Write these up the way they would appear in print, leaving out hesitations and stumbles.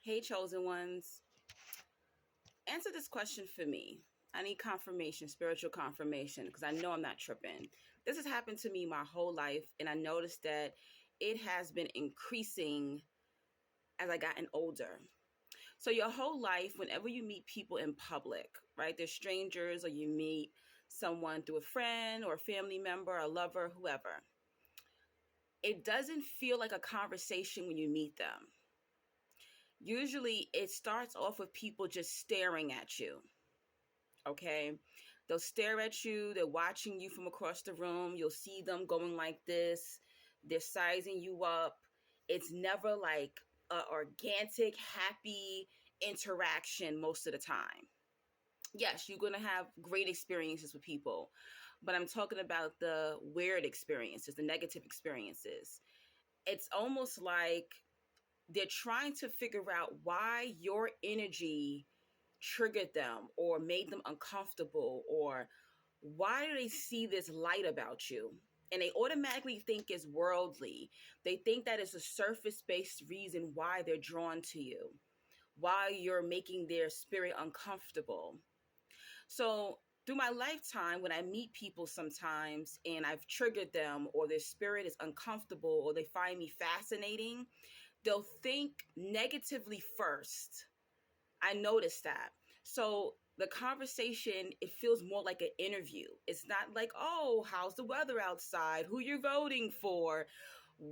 Hey, chosen ones, answer this question for me. I need confirmation, spiritual confirmation, because I know I'm not tripping. This has happened to me my whole life, and I noticed that it has been increasing as I gotten older. So, your whole life, whenever you meet people in public, right? They're strangers, or you meet someone through a friend or a family member, a lover, whoever, it doesn't feel like a conversation when you meet them. Usually, it starts off with people just staring at you. Okay, they'll stare at you, they're watching you from across the room, you'll see them going like this, they're sizing you up. It's never like a organic happy interaction most of the time. Yes, you're going to have great experiences with people, but I'm talking about the weird experiences, the negative experiences. It's almost like they're trying to figure out why your energy triggered them or made them uncomfortable, or why do they see this light about you, and they automatically think it's worldly. They think that it's a surface-based reason why they're drawn to you, why you're making their spirit uncomfortable. So through my lifetime, when I meet people sometimes and I've triggered them, or their spirit is uncomfortable, or they find me fascinating, they'll think negatively first. I noticed that. So the conversation, it feels more like an interview. It's not like, oh, how's the weather outside? Who you're voting for?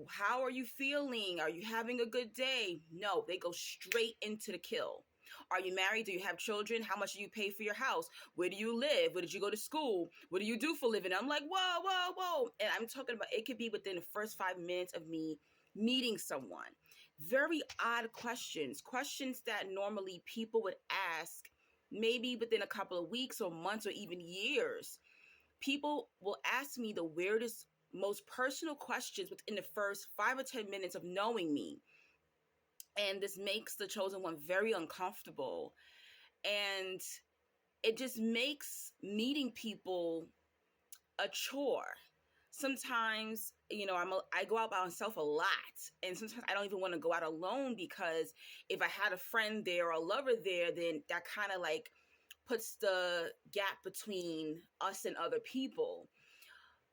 How are you feeling? Are you having a good day? No, they go straight into the kill. Are you married? Do you have children? How much do you pay for your house? Where do you live? Where did you go to school? What do you do for a living? I'm like, whoa, whoa, whoa. And I'm talking about, it could be within the first 5 minutes of me meeting someone. Very odd questions, questions that normally people would ask maybe within a couple of weeks or months or even years. People will ask me the weirdest, most personal questions within the first 5 or 10 minutes of knowing me. And this makes the chosen one very uncomfortable. And it just makes meeting people a chore. Sometimes, I go out by myself a lot, and sometimes I don't even want to go out alone, because if I had a friend there or a lover there, then that kind of like puts the gap between us and other people.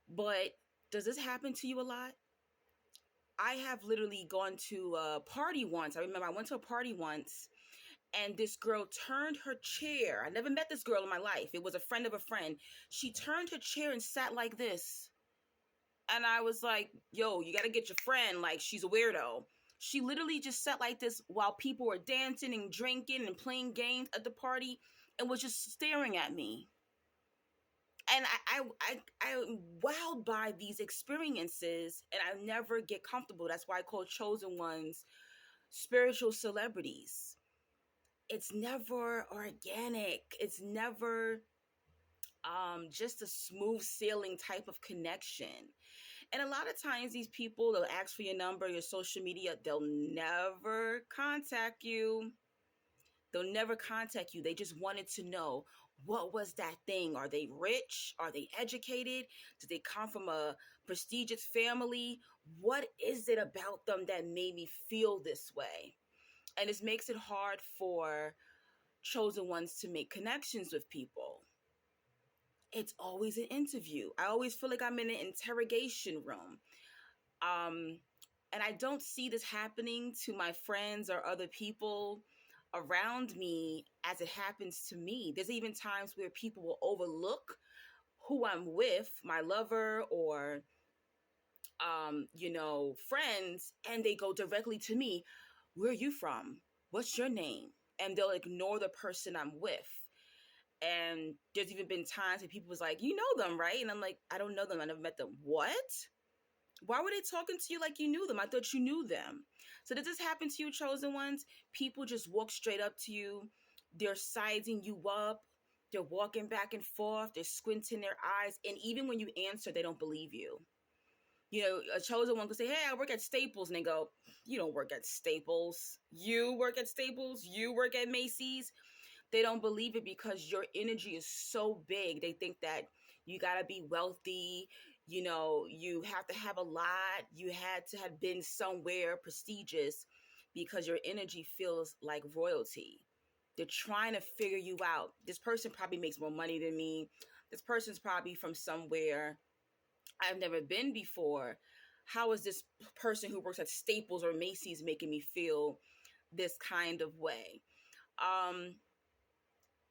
But does this happen to you a lot? I have literally gone to a party once. I remember I went to a party once, and this girl turned her chair. I never met this girl in my life. It was a friend of a friend. She turned her chair and sat like this. And I was like, yo, you got to get your friend. Like, she's a weirdo. She literally just sat like this while people were dancing and drinking and playing games at the party, and was just staring at me. And I'm wowed by these experiences, and I never get comfortable. That's why I call chosen ones spiritual celebrities. It's never organic. It's never just a smooth sailing type of connection. And a lot of times these people, they'll ask for your number, your social media. They'll never contact you. They'll never contact you. They just wanted to know, what was that thing? Are they rich? Are they educated? Did they come from a prestigious family? What is it about them that made me feel this way? And this makes it hard for chosen ones to make connections with people. It's always an interview. I always feel like I'm in an interrogation room. Um, and I don't see this happening to my friends or other people around me as it happens to me. There's even times where people will overlook who I'm with, my lover or friends, and they go directly to me. Where are you from? What's your name? And they'll ignore the person I'm with. And there's even been times where people was like, you know them, right? And I'm like, I don't know them. I never met them. What? Why were they talking to you like you knew them? I thought you knew them. So did this happen to you, chosen ones? People just walk straight up to you. They're sizing you up. They're walking back and forth. They're squinting their eyes. And even when you answer, they don't believe you. You know, a chosen one could say, hey, I work at Staples. And they go, you don't work at Staples. You work at Staples. You work at Macy's. They don't believe it because your energy is so big. They think that you got to be wealthy. You know, you have to have a lot. You had to have been somewhere prestigious because your energy feels like royalty. They're trying to figure you out. This person probably makes more money than me. This person's probably from somewhere I've never been before. How is this person who works at Staples or Macy's making me feel this kind of way? Um,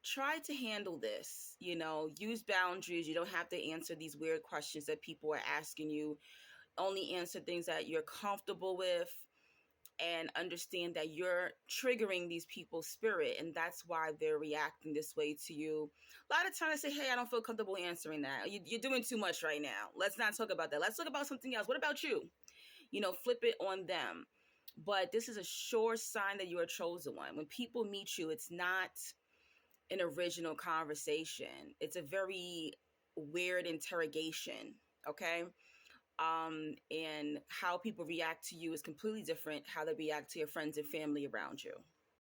Try to handle this, use boundaries. You don't have to answer these weird questions that people are asking you. Only answer things that you're comfortable with, and understand that you're triggering these people's spirit, and that's why they're reacting this way to you. A lot of times I say, hey, I don't feel comfortable answering that. You're doing too much right now. Let's not talk about that. Let's talk about something else. What about you? Flip it on them. But this is a sure sign that you're a chosen one. When people meet you, it's not an original conversation. It's a very weird interrogation, okay? And how people react to you is completely different how they react to your friends and family around you.